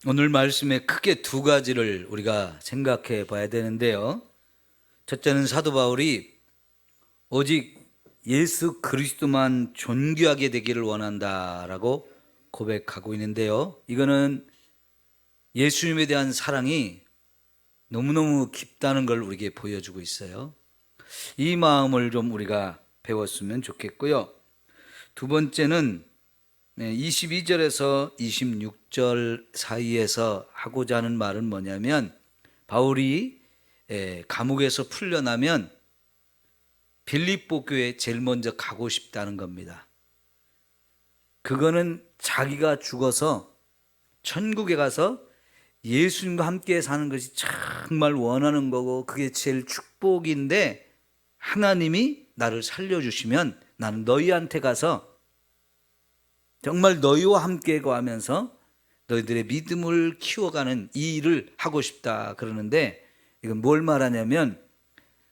오늘 말씀에 크게 두 가지를 우리가 생각해 봐야 되는데요. 첫째는 사도 바울이 오직 예수 그리스도만 존귀하게 되기를 원한다라고 고백하고 있는데요. 이거는 예수님에 대한 사랑이 너무너무 깊다는 걸 우리에게 보여주고 있어요. 이 마음을 좀 우리가 배웠으면 좋겠고요. 두 번째는 22절에서 26절 사이에서 하고자 하는 말은 뭐냐면, 바울이 감옥에서 풀려나면 빌립보 교회에 제일 먼저 가고 싶다는 겁니다. 그거는 자기가 죽어서 천국에 가서 예수님과 함께 사는 것이 정말 원하는 거고, 그게 제일 축복인데, 하나님이 나를 살려주시면 나는 너희한테 가서 정말 너희와 함께 거하면서 너희들의 믿음을 키워가는 이 일을 하고 싶다 그러는데, 이건 뭘 말하냐면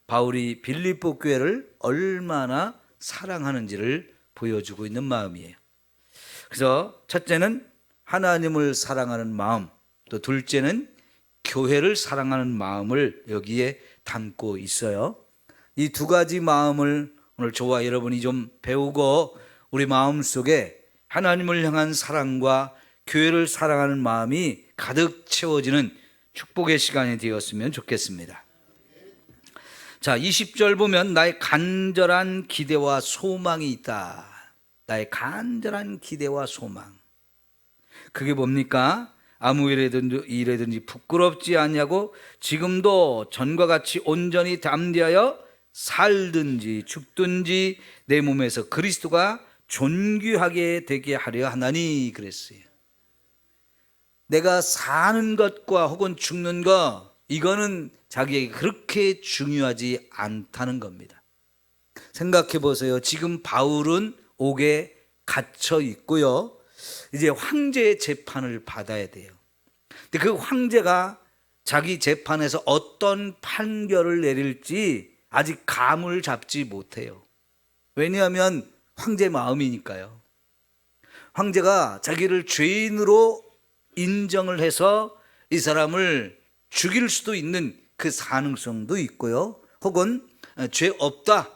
바울이 빌립보 교회를 얼마나 사랑하는지를 보여주고 있는 마음이에요. 그래서 첫째는 하나님을 사랑하는 마음, 또 둘째는 교회를 사랑하는 마음을 여기에 담고 있어요. 이 두 가지 마음을 오늘 저와 여러분이 좀 배우고 우리 마음속에 하나님을 향한 사랑과 교회를 사랑하는 마음이 가득 채워지는 축복의 시간이 되었으면 좋겠습니다. 자, 20절 보면 나의 간절한 기대와 소망이 있다. 나의 간절한 기대와 소망. 그게 뭡니까? 아무 일에든지 부끄럽지 않냐고 지금도 전과 같이 온전히 담대하여 살든지 죽든지 내 몸에서 그리스도가 존귀하게 되게 하려 하나니 그랬어요. 내가 사는 것과 혹은 죽는 것, 이거는 자기에게 그렇게 중요하지 않다는 겁니다. 생각해 보세요. 지금 바울은 옥에 갇혀 있고요. 이제 황제의 재판을 받아야 돼요. 근데 그 황제가 자기 재판에서 어떤 판결을 내릴지 아직 감을 잡지 못해요. 왜냐하면 황제 마음이니까요. 황제가 자기를 죄인으로 인정을 해서 이 사람을 죽일 수도 있는 그 가능성도 있고요. 혹은 죄 없다,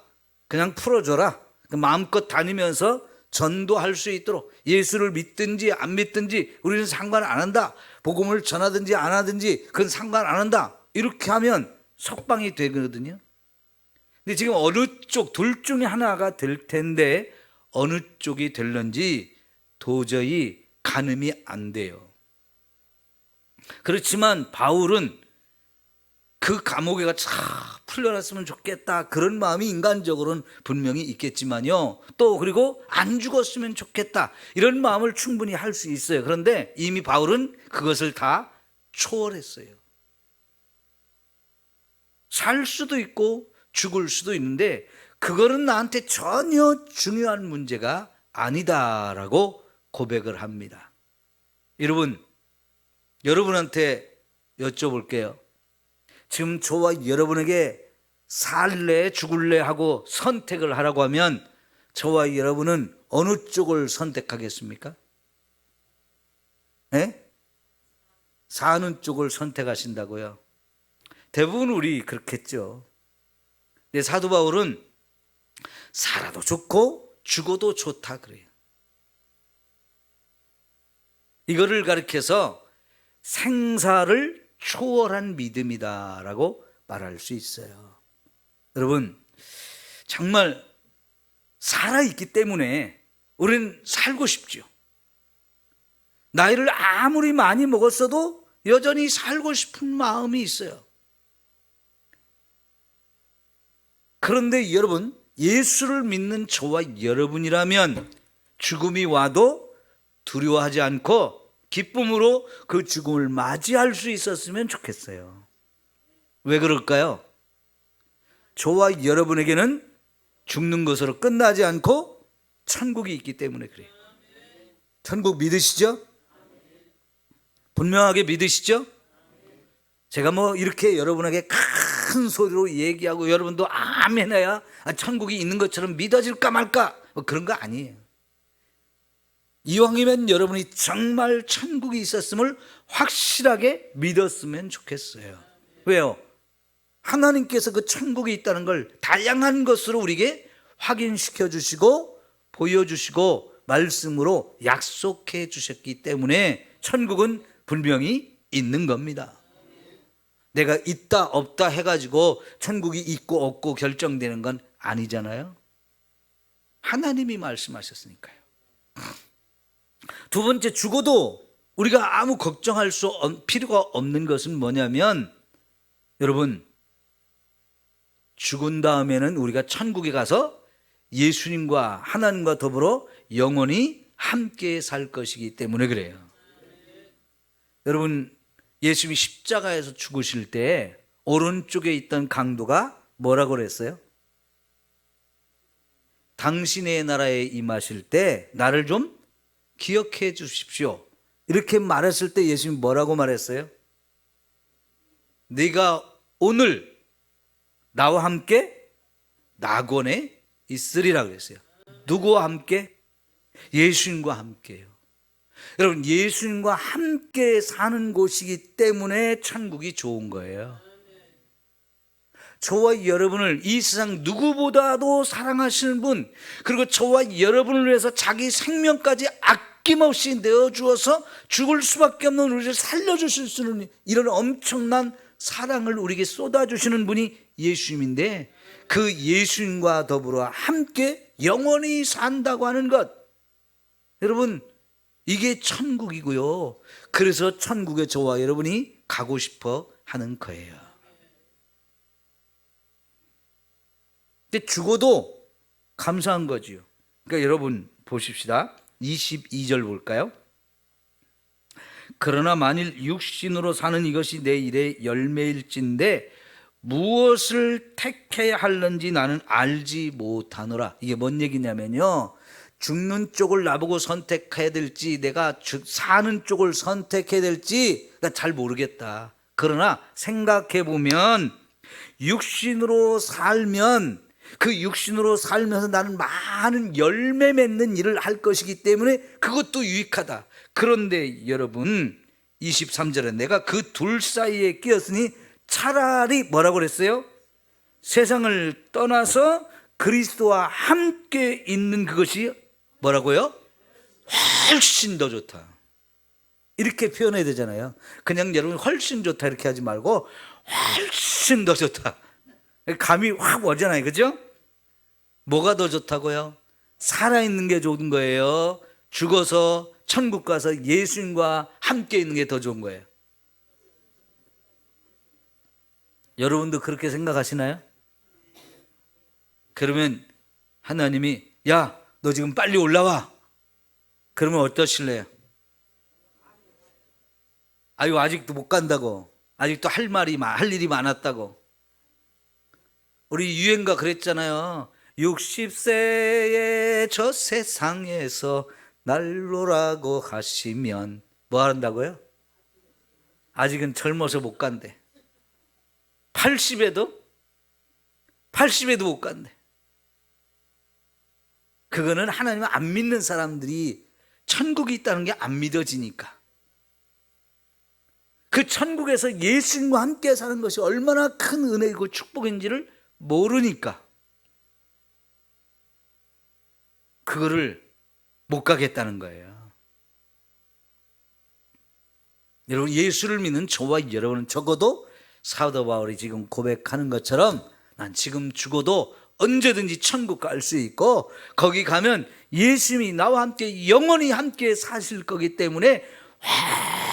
그냥 풀어줘라, 마음껏 다니면서 전도할 수 있도록, 예수를 믿든지 안 믿든지 우리는 상관 안 한다, 복음을 전하든지 안 하든지 그건 상관 안 한다, 이렇게 하면 석방이 되거든요. 근데 지금 어느 쪽, 둘 중에 하나가 될 텐데 어느 쪽이 될런지 도저히 가늠이 안 돼요. 그렇지만 바울은 그 감옥에가 쫙 풀려났으면 좋겠다, 그런 마음이 인간적으로는 분명히 있겠지만요, 또 그리고 안 죽었으면 좋겠다, 이런 마음을 충분히 할 수 있어요. 그런데 이미 바울은 그것을 다 초월했어요. 살 수도 있고 죽을 수도 있는데 그거는 나한테 전혀 중요한 문제가 아니다라고 고백을 합니다. 여러분한테 여쭤볼게요. 지금 저와 여러분에게 살래 죽을래 하고 선택을 하라고 하면 저와 여러분은 어느 쪽을 선택하겠습니까? 네? 사는 쪽을 선택하신다고요? 대부분 우리 그렇겠죠. 근데 사도 바울은 살아도 좋고 죽어도 좋다 그래요. 이거를 가리켜서 생사를 초월한 믿음이다라고 말할 수 있어요. 여러분, 정말 살아있기 때문에 우리는 살고 싶죠. 나이를 아무리 많이 먹었어도 여전히 살고 싶은 마음이 있어요. 그런데 여러분, 예수를 믿는 저와 여러분이라면 죽음이 와도 두려워하지 않고 기쁨으로 그 죽음을 맞이할 수 있었으면 좋겠어요. 왜 그럴까요? 저와 여러분에게는 죽는 것으로 끝나지 않고 천국이 있기 때문에 그래요. 천국 믿으시죠? 분명하게 믿으시죠? 제가 이렇게 여러분에게 큰 소리로 얘기하고 여러분도 아멘 해야 천국이 있는 것처럼 믿어질까 말까, 그런 거 아니에요. 이왕이면 여러분이 정말 천국이 있었음을 확실하게 믿었으면 좋겠어요. 왜요? 하나님께서 그 천국이 있다는 걸 다양한 것으로 우리에게 확인시켜 주시고 보여주시고 말씀으로 약속해 주셨기 때문에 천국은 분명히 있는 겁니다. 내가 있다 없다 해가지고 천국이 있고 없고 결정되는 건 아니잖아요. 하나님이 말씀하셨으니까요. 두 번째, 죽어도 우리가 아무 걱정할 필요가 없는 것은 뭐냐면, 여러분, 죽은 다음에는 우리가 천국에 가서 예수님과 하나님과 더불어 영원히 함께 살 것이기 때문에 그래요. 여러분, 예수님이 십자가에서 죽으실 때 오른쪽에 있던 강도가 뭐라고 그랬어요? 당신의 나라에 임하실 때 나를 좀 기억해 주십시오. 이렇게 말했을 때 예수님이 뭐라고 말했어요? 네가 오늘 나와 함께 낙원에 있으리라 그랬어요. 누구와 함께? 예수님과 함께요. 여러분, 예수님과 함께 사는 곳이기 때문에 천국이 좋은 거예요. 저와 여러분을 이 세상 누구보다도 사랑하시는 분, 그리고 저와 여러분을 위해서 자기 생명까지 아낌없이 내어주어서 죽을 수밖에 없는 우리를 살려주실 수 있는 이런 엄청난 사랑을 우리에게 쏟아주시는 분이 예수님인데, 그 예수님과 더불어 함께 영원히 산다고 하는 것, 여러분, 이게 천국이고요. 그래서 천국에 저와 여러분이 가고 싶어 하는 거예요. 근데 죽어도 감사한 거지요. 그러니까 여러분 보십시다. 22절 볼까요? 그러나 만일 육신으로 사는 이것이 내 일의 열매일진데 무엇을 택해야 할는지 나는 알지 못하노라. 이게 뭔 얘기냐면요, 죽는 쪽을 나보고 선택해야 될지 내가 사는 쪽을 선택해야 될지 나 잘 모르겠다. 그러나 생각해 보면 육신으로 살면 그 육신으로 살면서 나는 많은 열매 맺는 일을 할 것이기 때문에 그것도 유익하다. 그런데 여러분, 23절에 내가 그 둘 사이에 끼었으니 차라리 뭐라고 그랬어요? 세상을 떠나서 그리스도와 함께 있는 그것이 뭐라고요? 훨씬 더 좋다. 이렇게 표현해야 되잖아요. 그냥 여러분 훨씬 좋다 이렇게 하지 말고 훨씬 더 좋다. 감이 확 오잖아요. 그죠? 뭐가 더 좋다고요? 살아있는 게 좋은 거예요? 죽어서 천국 가서 예수님과 함께 있는 게 더 좋은 거예요? 여러분도 그렇게 생각하시나요? 그러면 하나님이 야, 너 지금 빨리 올라와. 그러면 어떠실래요? 아유, 아직도 못 간다고. 아직도 할 일이 많았다고. 우리 유행가 그랬잖아요. 60세에 저 세상에서 날로라고 하시면 뭐 한다고요? 아직은 젊어서 못 간대. 80에도 못 간대. 그거는 하나님을 안 믿는 사람들이 천국이 있다는 게 안 믿어지니까. 그 천국에서 예수님과 함께 사는 것이 얼마나 큰 은혜이고 축복인지를 모르니까 그거를 못 가겠다는 거예요. 여러분, 예수를 믿는 저와 여러분은 적어도 사도 바울이 지금 고백하는 것처럼 난 지금 죽어도 언제든지 천국 갈 수 있고 거기 가면 예수님이 나와 함께 영원히 함께 사실 거기 때문에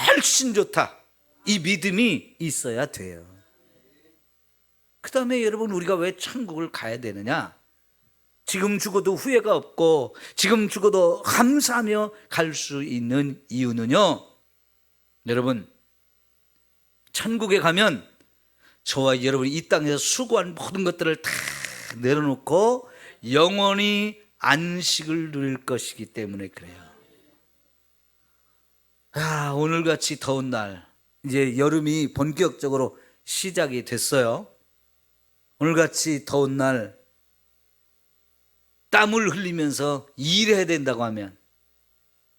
훨씬 좋다. 이 믿음이 있어야 돼요. 그 다음에 여러분, 우리가 왜 천국을 가야 되느냐? 지금 죽어도 후회가 없고 지금 죽어도 감사하며 갈 수 있는 이유는요, 여러분, 천국에 가면 저와 여러분이 이 땅에서 수고한 모든 것들을 다 내려놓고 영원히 안식을 누릴 것이기 때문에 그래요. 오늘같이 더운 날, 이제 여름이 본격적으로 시작이 됐어요. 오늘같이 더운 날 땀을 흘리면서 일해야 된다고 하면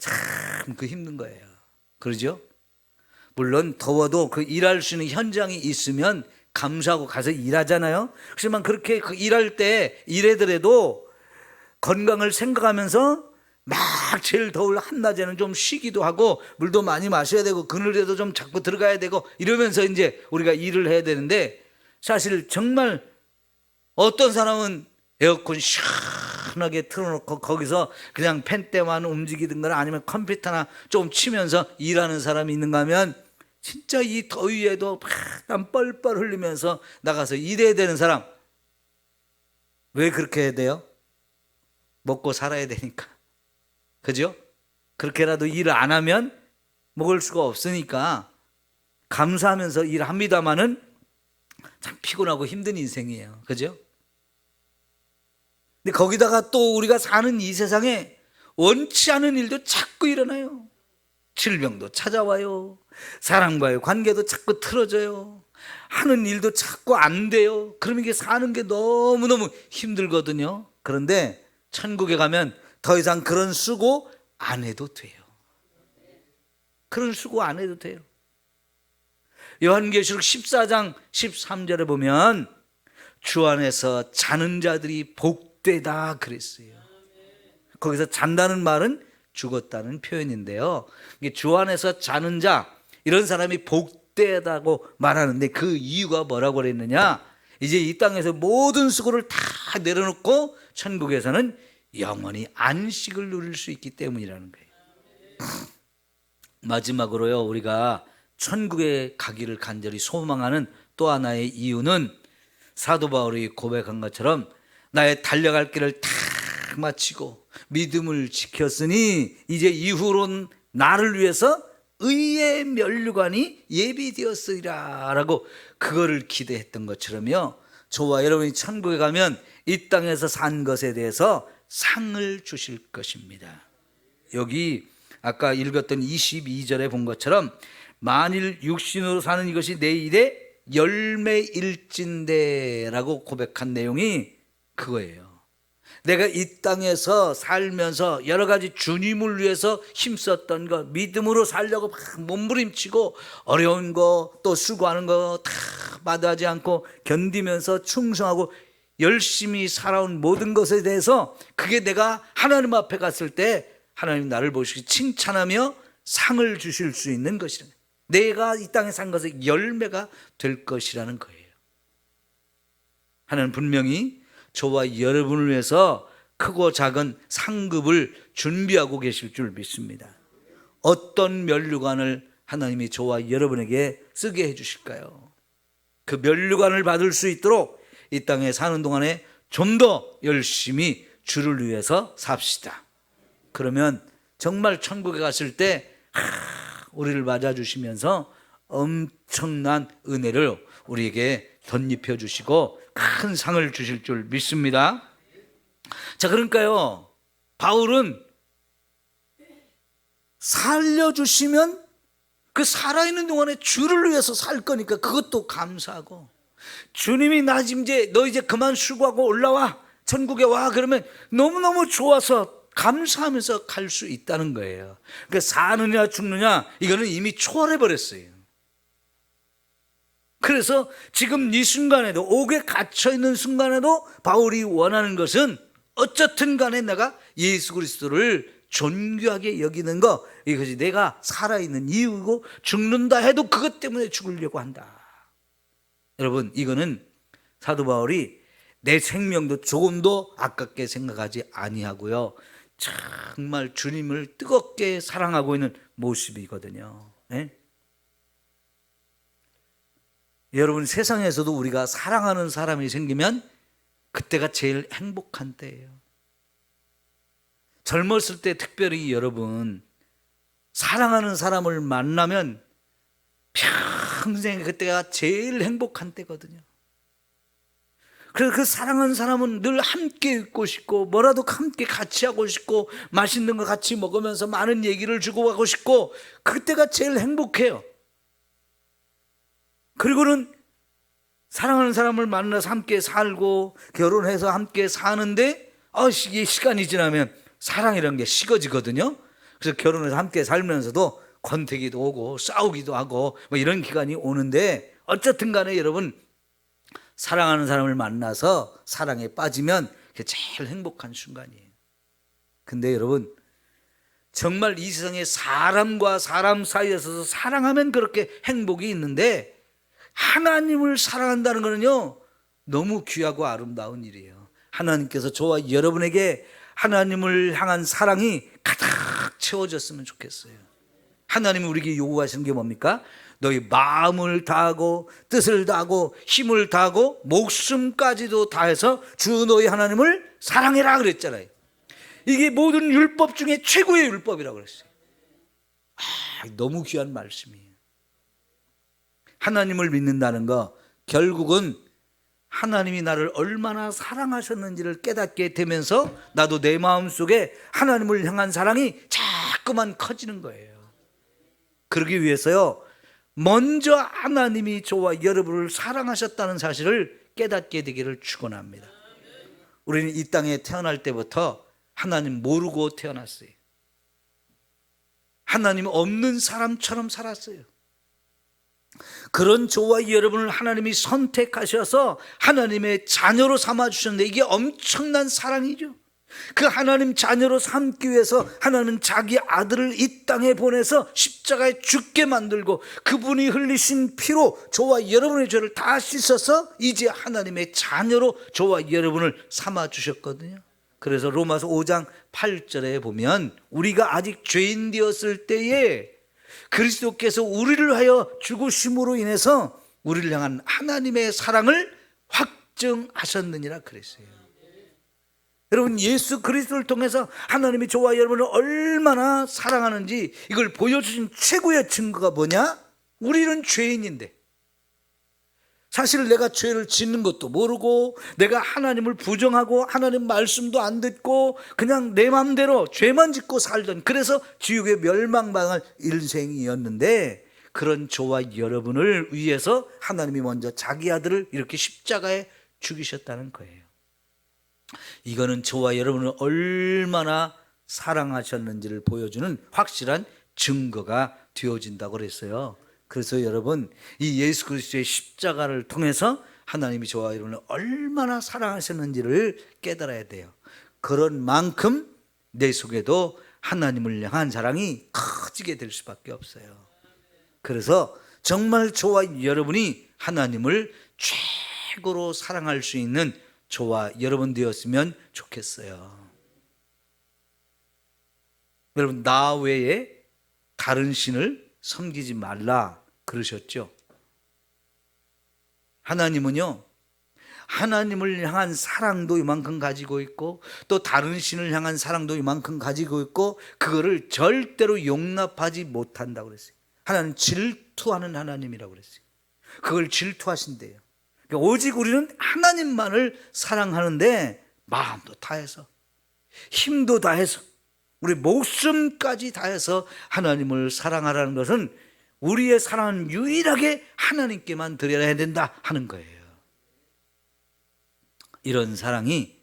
참 그 힘든 거예요. 그러죠? 물론 더워도 그 일할 수 있는 현장이 있으면 감사하고 가서 일하잖아요. 하지만 그렇게 그 일할 때 일하더라도 건강을 생각하면서 막 제일 더울 한낮에는 좀 쉬기도 하고 물도 많이 마셔야 되고 그늘에도 좀 자꾸 들어가야 되고 이러면서 이제 우리가 일을 해야 되는데, 사실 정말 어떤 사람은 에어컨 시원하게 틀어놓고 거기서 그냥 펜대만 움직이든가 아니면 컴퓨터나 좀 치면서 일하는 사람이 있는가 하면, 진짜 이 더위에도 땀 뻘뻘 흘리면서 나가서 일해야 되는 사람, 왜 그렇게 해야 돼요? 먹고 살아야 되니까. 그죠? 그렇게라도 일을 안 하면 먹을 수가 없으니까 감사하면서 일합니다마는 참 피곤하고 힘든 인생이에요. 그죠? 근데 거기다가 또 우리가 사는 이 세상에 원치 않은 일도 자꾸 일어나요. 질병도 찾아와요. 사람과의 관계도 자꾸 틀어져요. 하는 일도 자꾸 안 돼요. 그러면 이게 사는 게 너무너무 힘들거든요. 그런데 천국에 가면 더 이상 그런 수고 안 해도 돼요. 그런 수고 안 해도 돼요. 요한계시록 14장 13절에 보면 주 안에서 자는 자들이 복되다 그랬어요. 거기서 잔다는 말은 죽었다는 표현인데요, 주 안에서 자는 자, 이런 사람이 복되다고 말하는데 그 이유가 뭐라고 그랬느냐? 이제 이 땅에서 모든 수고를 다 내려놓고 천국에서는 영원히 안식을 누릴 수 있기 때문이라는 거예요. 마지막으로요, 우리가 천국에 가기를 간절히 소망하는 또 하나의 이유는 사도 바울이 고백한 것처럼 나의 달려갈 길을 다 마치고 믿음을 지켰으니 이제 이후로는 나를 위해서 의의 면류관이 예비되었으리라 라고 그거를 기대했던 것처럼요, 저와 여러분이 천국에 가면 이 땅에서 산 것에 대해서 상을 주실 것입니다. 여기 아까 읽었던 22절에 본 것처럼 만일 육신으로 사는 이것이 내 일의 열매일진대라고 고백한 내용이 그거예요. 내가 이 땅에서 살면서 여러 가지 주님을 위해서 힘썼던 것, 믿음으로 살려고 막 몸부림치고 어려운 거 또 수고하는 거 다 마다하지 않고 견디면서 충성하고 열심히 살아온 모든 것에 대해서, 그게 내가 하나님 앞에 갔을 때 하나님 나를 보시고 칭찬하며 상을 주실 수 있는 것이라, 내가 이 땅에 산 것의 열매가 될 것이라는 거예요. 하나님 분명히 저와 여러분을 위해서 크고 작은 상급을 준비하고 계실 줄 믿습니다. 어떤 면류관을 하나님이 저와 여러분에게 쓰게 해주실까요? 그 면류관을 받을 수 있도록 이 땅에 사는 동안에 좀 더 열심히 주를 위해서 삽시다. 그러면 정말 천국에 갔을 때 우리를 맞아주시면서 엄청난 은혜를 우리에게 덧입혀 주시고 큰 상을 주실 줄 믿습니다. 자, 그러니까요, 바울은 살려주시면 그 살아있는 동안에 주를 위해서 살 거니까 그것도 감사하고, 주님이 나 이제 너 이제 그만 수고하고 올라와, 천국에 와, 그러면 너무너무 좋아서 감사하면서 갈 수 있다는 거예요. 그러니까 사느냐 죽느냐 이거는 이미 초월해 버렸어요. 그래서 지금 이 순간에도, 옥에 갇혀있는 순간에도 바울이 원하는 것은 어쨌든 간에 내가 예수 그리스도를 존귀하게 여기는 거, 이것이 내가 살아있는 이유고, 죽는다 해도 그것 때문에 죽으려고 한다. 여러분, 이거는 사도 바울이 내 생명도 조금도 아깝게 생각하지 아니하고요, 정말 주님을 뜨겁게 사랑하고 있는 모습이거든요. 네? 여러분, 세상에서도 우리가 사랑하는 사람이 생기면 그때가 제일 행복한 때예요. 젊었을 때 특별히 여러분, 사랑하는 사람을 만나면 평생 그때가 제일 행복한 때거든요. 그래서 그 사랑하는 사람은 늘 함께 있고 싶고, 뭐라도 함께 같이 하고 싶고, 맛있는 거 같이 먹으면서 많은 얘기를 주고하고 싶고, 그때가 제일 행복해요. 그리고는 사랑하는 사람을 만나서 함께 살고 결혼해서 함께 사는데 이게 시간이 지나면 사랑이라는 게 식어지거든요. 그래서 결혼해서 함께 살면서도 권태기도 오고 싸우기도 하고 뭐 이런 기간이 오는데, 어쨌든 간에 여러분, 사랑하는 사람을 만나서 사랑에 빠지면 그게 제일 행복한 순간이에요. 근데 여러분, 정말 이 세상에 사람과 사람 사이에서 사랑하면 그렇게 행복이 있는데, 하나님을 사랑한다는 거는요, 너무 귀하고 아름다운 일이에요. 하나님께서 저와 여러분에게 하나님을 향한 사랑이 가득 채워졌으면 좋겠어요. 하나님이 우리에게 요구하시는 게 뭡니까? 너희 마음을 다하고 뜻을 다하고 힘을 다하고 목숨까지도 다해서 주 너희 하나님을 사랑해라 그랬잖아요. 이게 모든 율법 중에 최고의 율법이라고 그랬어요. 너무 귀한 말씀이에요. 하나님을 믿는다는 거, 결국은 하나님이 나를 얼마나 사랑하셨는지를 깨닫게 되면서 나도 내 마음속에 하나님을 향한 사랑이 자꾸만 커지는 거예요. 그러기 위해서요, 먼저 하나님이 저와 여러분을 사랑하셨다는 사실을 깨닫게 되기를 축원합니다. 우리는 이 땅에 태어날 때부터 하나님 모르고 태어났어요. 하나님 없는 사람처럼 살았어요. 그런 저와 여러분을 하나님이 선택하셔서 하나님의 자녀로 삼아주셨는데, 이게 엄청난 사랑이죠. 그 하나님 자녀로 삼기 위해서 하나님은 자기 아들을 이 땅에 보내서 십자가에 죽게 만들고, 그분이 흘리신 피로 저와 여러분의 죄를 다 씻어서 이제 하나님의 자녀로 저와 여러분을 삼아주셨거든요. 그래서 로마서 5장 8절에 보면, 우리가 아직 죄인 되었을 때에 그리스도께서 우리를 하여 죽으심으로 인해서 우리를 향한 하나님의 사랑을 확증하셨느니라 그랬어요. 여러분, 예수 그리스도를 통해서 하나님이 저와 여러분을 얼마나 사랑하는지 이걸 보여주신 최고의 증거가 뭐냐? 우리는 죄인인데, 사실 내가 죄를 짓는 것도 모르고, 내가 하나님을 부정하고 하나님 말씀도 안 듣고 그냥 내 마음대로 죄만 짓고 살던, 그래서 지옥에 멸망당할 인생이었는데, 그런 저와 여러분을 위해서 하나님이 먼저 자기 아들을 이렇게 십자가에 죽이셨다는 거예요. 이거는 저와 여러분을 얼마나 사랑하셨는지를 보여주는 확실한 증거가 되어진다고 그랬어요. 그래서 여러분, 이 예수 그리스도의 십자가를 통해서 하나님이 저와 여러분을 얼마나 사랑하셨는지를 깨달아야 돼요. 그런 만큼 내 속에도 하나님을 향한 사랑이 커지게 될 수밖에 없어요. 그래서 정말 저와 여러분이 하나님을 최고로 사랑할 수 있는 저와 여러분 되었으면 좋겠어요. 여러분, 나 외에 다른 신을 섬기지 말라 그러셨죠. 하나님은요, 하나님을 향한 사랑도 이만큼 가지고 있고, 또 다른 신을 향한 사랑도 이만큼 가지고 있고, 그거를 절대로 용납하지 못한다고 그랬어요. 하나님 질투하는 하나님이라고 그랬어요. 그걸 질투하신대요. 그러니까 오직 우리는 하나님만을 사랑하는데, 마음도 다해서, 힘도 다해서, 우리 목숨까지 다해서 하나님을 사랑하라는 것은 우리의 사랑은 유일하게 하나님께만 드려야 된다 하는 거예요. 이런 사랑이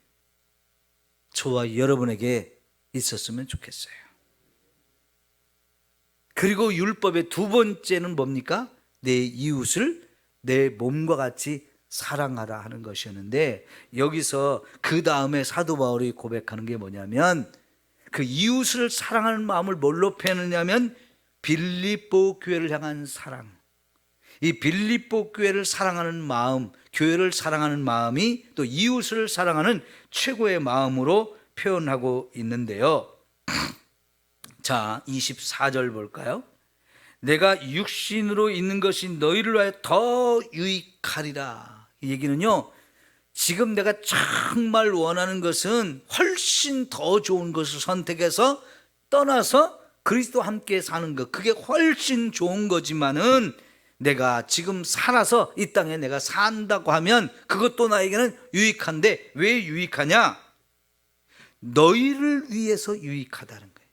저와 여러분에게 있었으면 좋겠어요. 그리고 율법의 두 번째는 뭡니까? 내 이웃을 내 몸과 같이 사랑하라 하는 것이었는데, 여기서 그 다음에 사도 바울이 고백하는 게 뭐냐면, 그 이웃을 사랑하는 마음을 뭘로 표현하냐면 빌립보 교회를 향한 사랑. 이 빌립보 교회를 사랑하는 마음, 교회를 사랑하는 마음이 또 이웃을 사랑하는 최고의 마음으로 표현하고 있는데요. 자, 24절 볼까요? 내가 육신으로 있는 것이 너희를 위하여 더 유익하리라. 이 얘기는요, 지금 내가 정말 원하는 것은 훨씬 더 좋은 것을 선택해서 떠나서 그리스도와 함께 사는 것, 그게 훨씬 좋은 거지만은, 내가 지금 살아서 이 땅에 내가 산다고 하면 그것도 나에게는 유익한데, 왜 유익하냐? 너희를 위해서 유익하다는 거예요.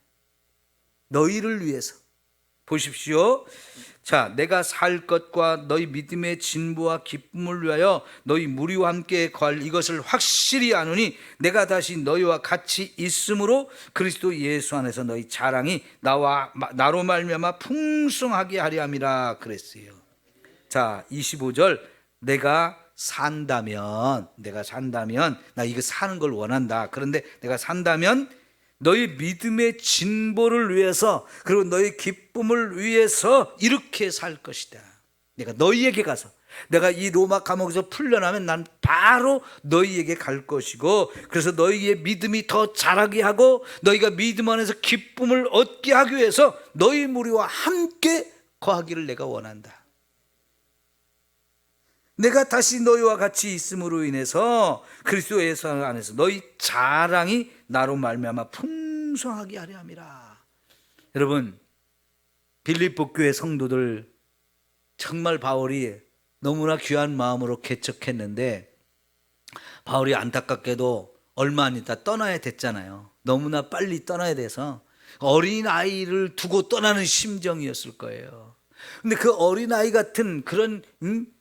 너희를 위해서. 보십시오. 자, 내가 살 것과 너희 믿음의 진보와 기쁨을 위하여 너희 무리와 함께 거할 이것을 확실히 아노니 내가 다시 너희와 같이 있으므로 그리스도 예수 안에서 너희 자랑이 나로 말미암아 풍성하게 하려 함이라 그랬어요. 자, 25절. 내가 산다면 나 이거 사는 걸 원한다. 그런데 내가 산다면 너희 믿음의 진보를 위해서, 그리고 너희 기쁨을 위해서 이렇게 살 것이다. 내가 너희에게 가서, 내가 이 로마 감옥에서 풀려나면 난 바로 너희에게 갈 것이고, 그래서 너희의 믿음이 더 자라게 하고 너희가 믿음 안에서 기쁨을 얻게 하기 위해서 너희 무리와 함께 거하기를 내가 원한다. 내가 다시 너희와 같이 있음으로 인해서 그리스도 예수 안에서 너희 자랑이 나로 말미암아 풍성하게 하려 함이라. 여러분, 빌립보 교회 성도들 정말 바울이 너무나 귀한 마음으로 개척했는데, 바울이 안타깝게도 얼마 안 있다 떠나야 됐잖아요. 너무나 빨리 떠나야 돼서 어린아이를 두고 떠나는 심정이었을 거예요. 근데 그 어린아이 같은 그런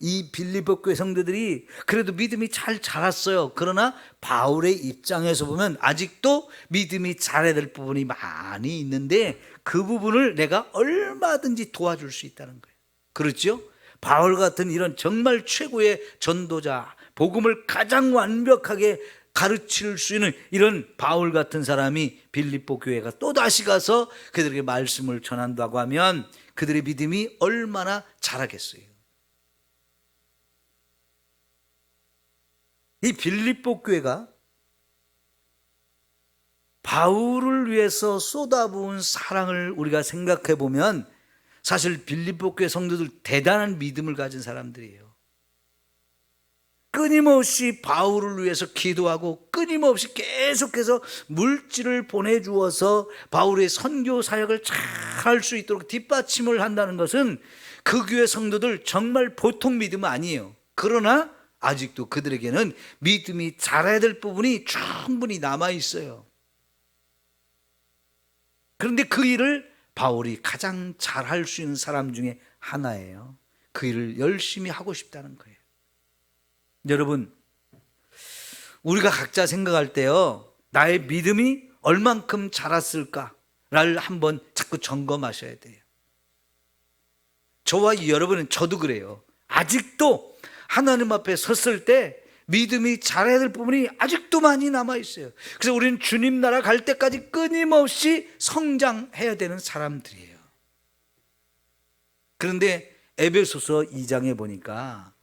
이 빌립보 교회 성도들이 그래도 믿음이 잘 자랐어요. 그러나 바울의 입장에서 보면 아직도 믿음이 자라야 될 부분이 많이 있는데, 그 부분을 내가 얼마든지 도와줄 수 있다는 거예요. 그렇죠? 바울 같은 이런 정말 최고의 전도자, 복음을 가장 완벽하게 가르칠 수 있는 이런 바울 같은 사람이 빌립보 교회가 또다시 가서 그들에게 말씀을 전한다고 하면 그들의 믿음이 얼마나 자라겠어요. 이 빌립보 교회가 바울을 위해서 쏟아부은 사랑을 우리가 생각해 보면 사실 빌립보 교회 성도들 대단한 믿음을 가진 사람들이에요. 끊임없이 바울을 위해서 기도하고 끊임없이 계속해서 물질을 보내주어서 바울의 선교 사역을 잘 할 수 있도록 뒷받침을 한다는 것은 그 교회 성도들 정말 보통 믿음은 아니에요. 그러나 아직도 그들에게는 믿음이 자라야 될 부분이 충분히 남아있어요. 그런데 그 일을 바울이 가장 잘할 수 있는 사람 중에 하나예요. 그 일을 열심히 하고 싶다는 거예요. 여러분, 우리가 각자 생각할 때요, 나의 믿음이 얼만큼 자랐을까를 한번 자꾸 점검하셔야 돼요. 저와 여러분은, 저도 그래요. 아직도 하나님 앞에 섰을 때 믿음이 자라야 될 부분이 아직도 많이 남아있어요. 그래서 우리는 주님 나라 갈 때까지 끊임없이 성장해야 되는 사람들이에요. 그런데 에베소서 2장에 보니까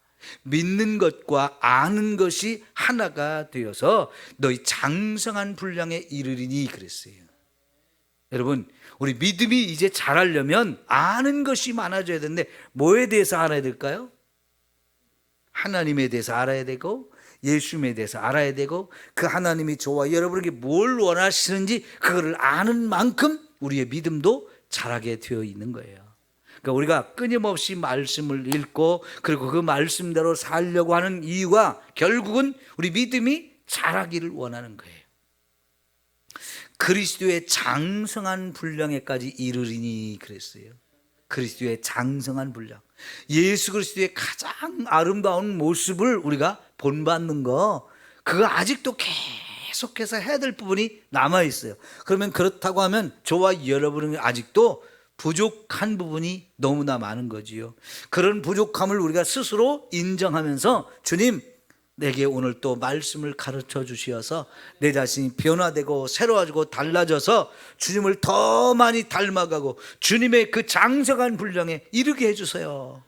믿는 것과 아는 것이 하나가 되어서 너희 장성한 분량에 이르리니 그랬어요. 여러분, 우리 믿음이 이제 자라려면 아는 것이 많아져야 되는데 뭐에 대해서 알아야 될까요? 하나님에 대해서 알아야 되고, 예수님에 대해서 알아야 되고, 그 하나님이 저와 여러분에게 뭘 원하시는지 그거를 아는 만큼 우리의 믿음도 자라게 되어 있는 거예요. 그러니까 우리가 끊임없이 말씀을 읽고 그리고 그 말씀대로 살려고 하는 이유가 결국은 우리 믿음이 자라기를 원하는 거예요. 그리스도의 장성한 분량에까지 이르리니 그랬어요. 그리스도의 장성한 분량, 예수 그리스도의 가장 아름다운 모습을 우리가 본받는 거, 그거 아직도 계속해서 해야 될 부분이 남아있어요. 그러면 그렇다고 하면 저와 여러분은 아직도 부족한 부분이 너무나 많은 거지요. 그런 부족함을 우리가 스스로 인정하면서, 주님, 내게 오늘 또 말씀을 가르쳐 주시어서 내 자신이 변화되고 새로워지고 달라져서 주님을 더 많이 닮아가고 주님의 그 장성한 분량에 이르게 해주세요.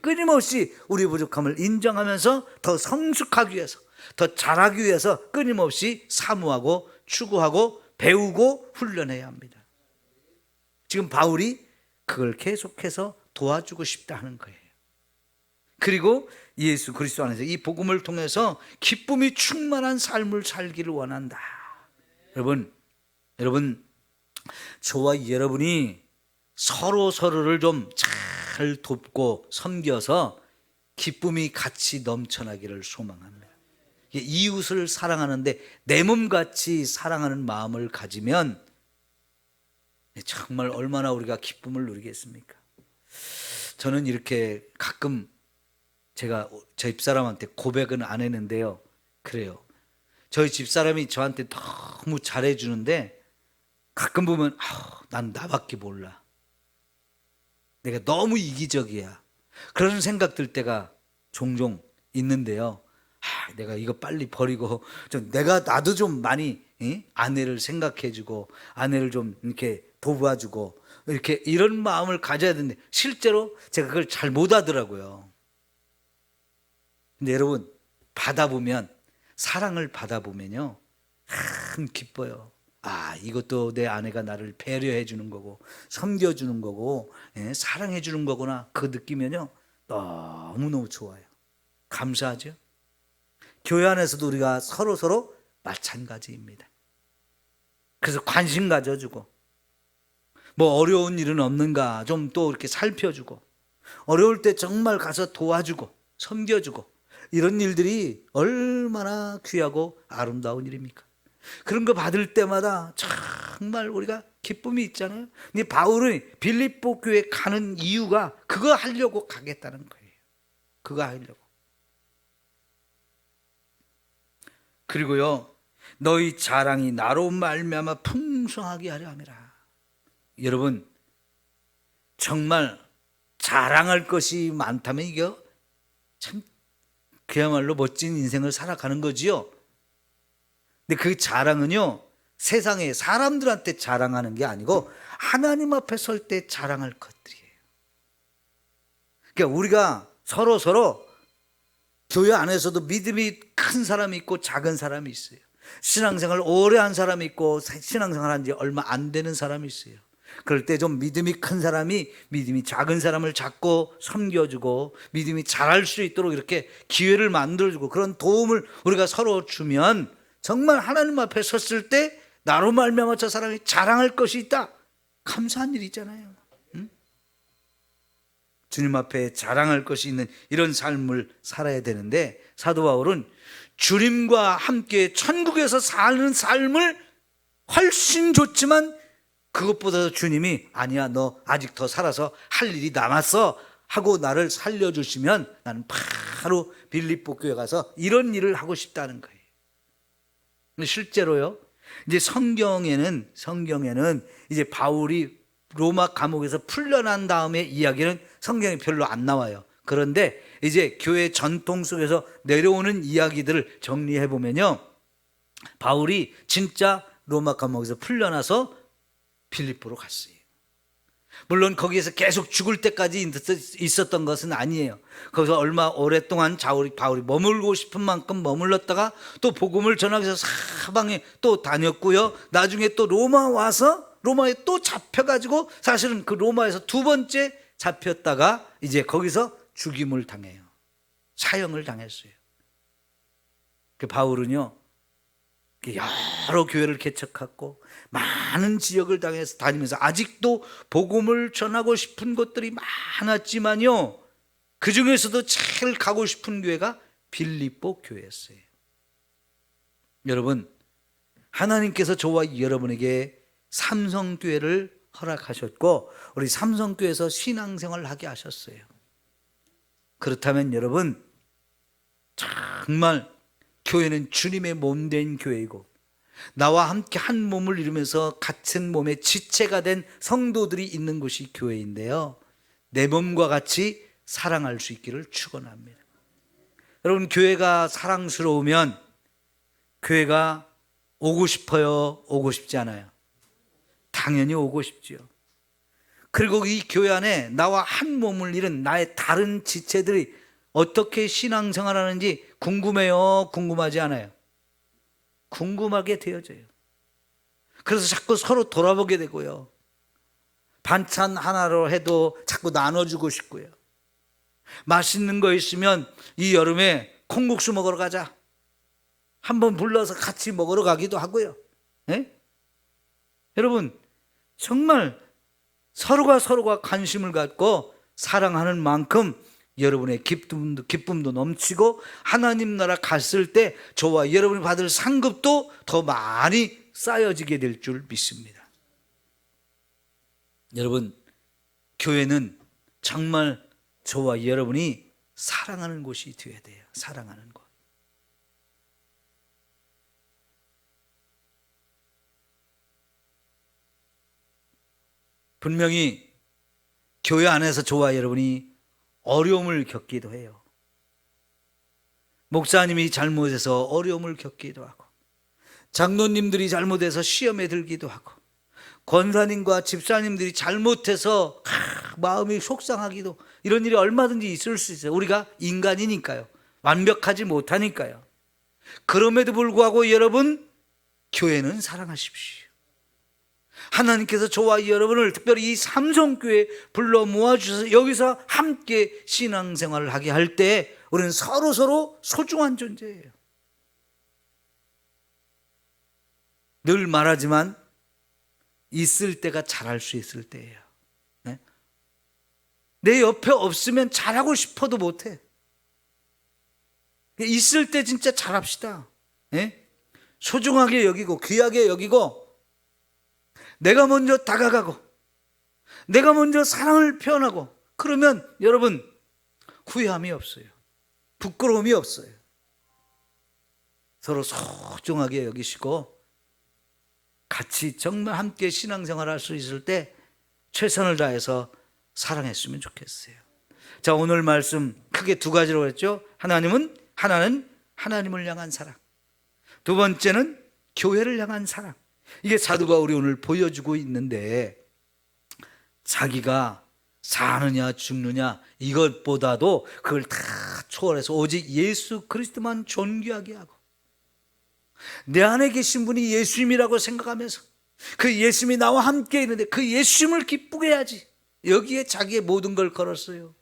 끊임없이 우리 부족함을 인정하면서 더 성숙하기 위해서, 더 잘하기 위해서 끊임없이 사모하고 추구하고 배우고 훈련해야 합니다. 지금 바울이 그걸 계속해서 도와주고 싶다 하는 거예요. 그리고 예수 그리스도 안에서 이 복음을 통해서 기쁨이 충만한 삶을 살기를 원한다. 여러분, 저와 여러분이 서로를 좀 잘 돕고 섬겨서 기쁨이 같이 넘쳐나기를 소망합니다. 이웃을 사랑하는데 내 몸같이 사랑하는 마음을 가지면 정말 얼마나 우리가 기쁨을 누리겠습니까? 저는 이렇게 가끔 제가 저희 집사람한테 고백은 안 했는데요. 그래요. 저희 집사람이 저한테 너무 잘해주는데 가끔 보면 난 나밖에 몰라. 내가 너무 이기적이야. 그런 생각 들 때가 종종 있는데요. 내가 이거 빨리 버리고 나도 좀 많이 아내를 생각해주고 아내를 좀 이렇게 도와주고 이렇게 이런 마음을 가져야 되는데 실제로 제가 그걸 잘 못하더라고요. 근데 여러분 받아보면 사랑을 받아보면요 참 기뻐요. 이것도 내 아내가 나를 배려해 주는 거고 섬겨주는 거고 사랑해 주는 거구나. 그 느끼면요 너무너무 좋아요. 감사하죠. 교회 안에서도 우리가 서로 마찬가지입니다. 그래서 관심 가져주고 뭐 어려운 일은 없는가 좀 또 이렇게 살펴주고 어려울 때 정말 가서 도와주고 섬겨주고 이런 일들이 얼마나 귀하고 아름다운 일입니까? 그런 거 받을 때마다 정말 우리가 기쁨이 있잖아요. 근데 바울은 빌립보 교회 가는 이유가 그거 하려고 가겠다는 거예요. 그거 하려고. 그리고요 너희 자랑이 나로 말미암아 풍성하게 하려 함이라. 여러분 정말 자랑할 것이 많다면 이게 참 그야말로 멋진 인생을 살아가는 거지요. 근데 그 자랑은요 세상에 사람들한테 자랑하는 게 아니고 하나님 앞에 설 때 자랑할 것들이에요. 그러니까 우리가 서로 교회 안에서도 믿음이 큰 사람이 있고 작은 사람이 있어요. 신앙생활 오래 한 사람이 있고 신앙생활 한 지 얼마 안 되는 사람이 있어요. 그럴 때 좀 믿음이 큰 사람이 믿음이 작은 사람을 잡고 섬겨주고 믿음이 잘할 수 있도록 이렇게 기회를 만들어주고 그런 도움을 우리가 서로 주면 정말 하나님 앞에 섰을 때 나로 말미암아 저 사람이 자랑할 것이 있다. 감사한 일이잖아요. 응? 주님 앞에 자랑할 것이 있는 이런 삶을 살아야 되는데 사도 바울은 주님과 함께 천국에서 사는 삶을 훨씬 좋지만 그것보다도 주님이 아니야 너 아직 더 살아서 할 일이 남았어 하고 나를 살려주시면 나는 바로 빌립보 교회 가서 이런 일을 하고 싶다는 거예요. 근데 실제로요 이제 성경에는 이제 바울이 로마 감옥에서 풀려난 다음에 이야기는 성경에 별로 안 나와요. 그런데 이제 교회 전통 속에서 내려오는 이야기들을 정리해 보면요 바울이 진짜 로마 감옥에서 풀려나서 빌립보로 갔어요. 물론 거기에서 계속 죽을 때까지 있었던 것은 아니에요. 거기서 얼마 오랫동안 바울이 머물고 싶은 만큼 머물렀다가 또 복음을 전하기 위해서 사방에 또 다녔고요. 나중에 또 로마에 또 잡혀가지고 사실은 그 로마에서 두 번째 잡혔다가 이제 거기서 죽임을 당해요. 사형을 당했어요. 그 바울은요 여러 교회를 개척하고 많은 지역을 다니면서 아직도 복음을 전하고 싶은 곳들이 많았지만요 그 중에서도 제일 가고 싶은 교회가 빌립보 교회였어요. 여러분 하나님께서 저와 여러분에게 삼성교회를 허락하셨고 우리 삼성교회에서 신앙생활을 하게 하셨어요. 그렇다면 여러분 정말 교회는 주님의 몸된 교회이고 나와 함께 한 몸을 이루면서 같은 몸의 지체가 된 성도들이 있는 곳이 교회인데요 내 몸과 같이 사랑할 수 있기를 축원합니다. 여러분 교회가 사랑스러우면 교회가 오고 싶어요? 오고 싶지 않아요? 당연히 오고 싶지요. 그리고 이 교회 안에 나와 한 몸을 이룬 나의 다른 지체들이 어떻게 신앙생활하는지 궁금해요? 궁금하지 않아요? 궁금하게 되어져요. 그래서 자꾸 서로 돌아보게 되고요 반찬 하나로 해도 자꾸 나눠주고 싶고요 맛있는 거 있으면 이 여름에 콩국수 먹으러 가자 한번 불러서 같이 먹으러 가기도 하고요 여러분 정말 서로가 관심을 갖고 사랑하는 만큼 여러분의 기쁨도 넘치고 하나님 나라 갔을 때 저와 여러분이 받을 상급도 더 많이 쌓여지게 될 줄 믿습니다. 여러분, 교회는 정말 저와 여러분이 사랑하는 곳이 되어야 돼요. 사랑하는 곳. 분명히 교회 안에서 저와 여러분이 어려움을 겪기도 해요. 목사님이 잘못해서 어려움을 겪기도 하고, 장로님들이 잘못해서 시험에 들기도 하고, 권사님과 집사님들이 잘못해서 마음이 속상하기도, 이런 일이 얼마든지 있을 수 있어요. 우리가 인간이니까요. 완벽하지 못하니까요. 그럼에도 불구하고 여러분, 교회는 사랑하십시오. 하나님께서 저와 여러분을 특별히 이 삼성교회에 불러 모아주셔서 여기서 함께 신앙생활을 하게 할 때 우리는 서로 소중한 존재예요. 늘 말하지만 있을 때가 잘할 수 있을 때예요. 네? 내 옆에 없으면 잘하고 싶어도 못해. 있을 때 진짜 잘합시다. 네? 소중하게 여기고 귀하게 여기고, 내가 먼저 다가가고 내가 먼저 사랑을 표현하고, 그러면 여러분 후회함이 없어요. 부끄러움이 없어요. 서로 소중하게 여기시고 같이 정말 함께 신앙생활 할 수 있을 때 최선을 다해서 사랑했으면 좋겠어요. 자, 오늘 말씀 크게 두 가지로 했죠. 하나는 하나님을 향한 사랑, 두 번째는 교회를 향한 사랑. 이게 사도 바울이 오늘 보여주고 있는데, 자기가 사느냐 죽느냐 이것보다도 그걸 다 초월해서 오직 예수 그리스도만 존귀하게 하고, 내 안에 계신 분이 예수님이라고 생각하면서 그 예수님이 나와 함께 있는데 그 예수님을 기쁘게 해야지, 여기에 자기의 모든 걸 걸었어요.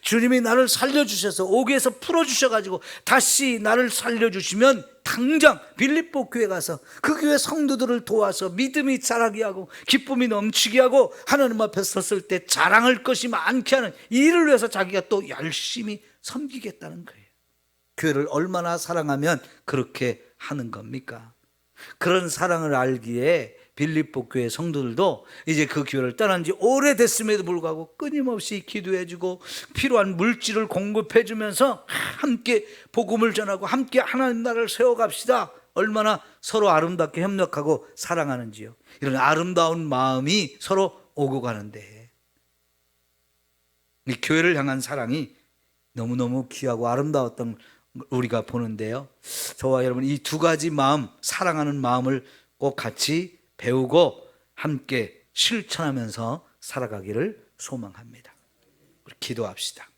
주님이 나를 살려주셔서, 옥에서 풀어주셔가지고 다시 나를 살려주시면 당장 빌립보 교회 가서 그 교회 성도들을 도와서 믿음이 자라게 하고 기쁨이 넘치게 하고 하나님 앞에 섰을 때 자랑할 것이 많게 하는 이 일을 위해서 자기가 또 열심히 섬기겠다는 거예요. 교회를 얼마나 사랑하면 그렇게 하는 겁니까? 그런 사랑을 알기에 빌립보 교회 성도들도 이제 그 교회를 떠난 지 오래됐음에도 불구하고 끊임없이 기도해주고 필요한 물질을 공급해주면서 함께 복음을 전하고 함께 하나님 나라를 세워갑시다. 얼마나 서로 아름답게 협력하고 사랑하는지요. 이런 아름다운 마음이 서로 오고 가는데, 이 교회를 향한 사랑이 너무너무 귀하고 아름다웠던 우리가 보는데요, 저와 여러분 이 두 가지 마음, 사랑하는 마음을 꼭 같이 배우고 함께 실천하면서 살아가기를 소망합니다. 우리 기도합시다.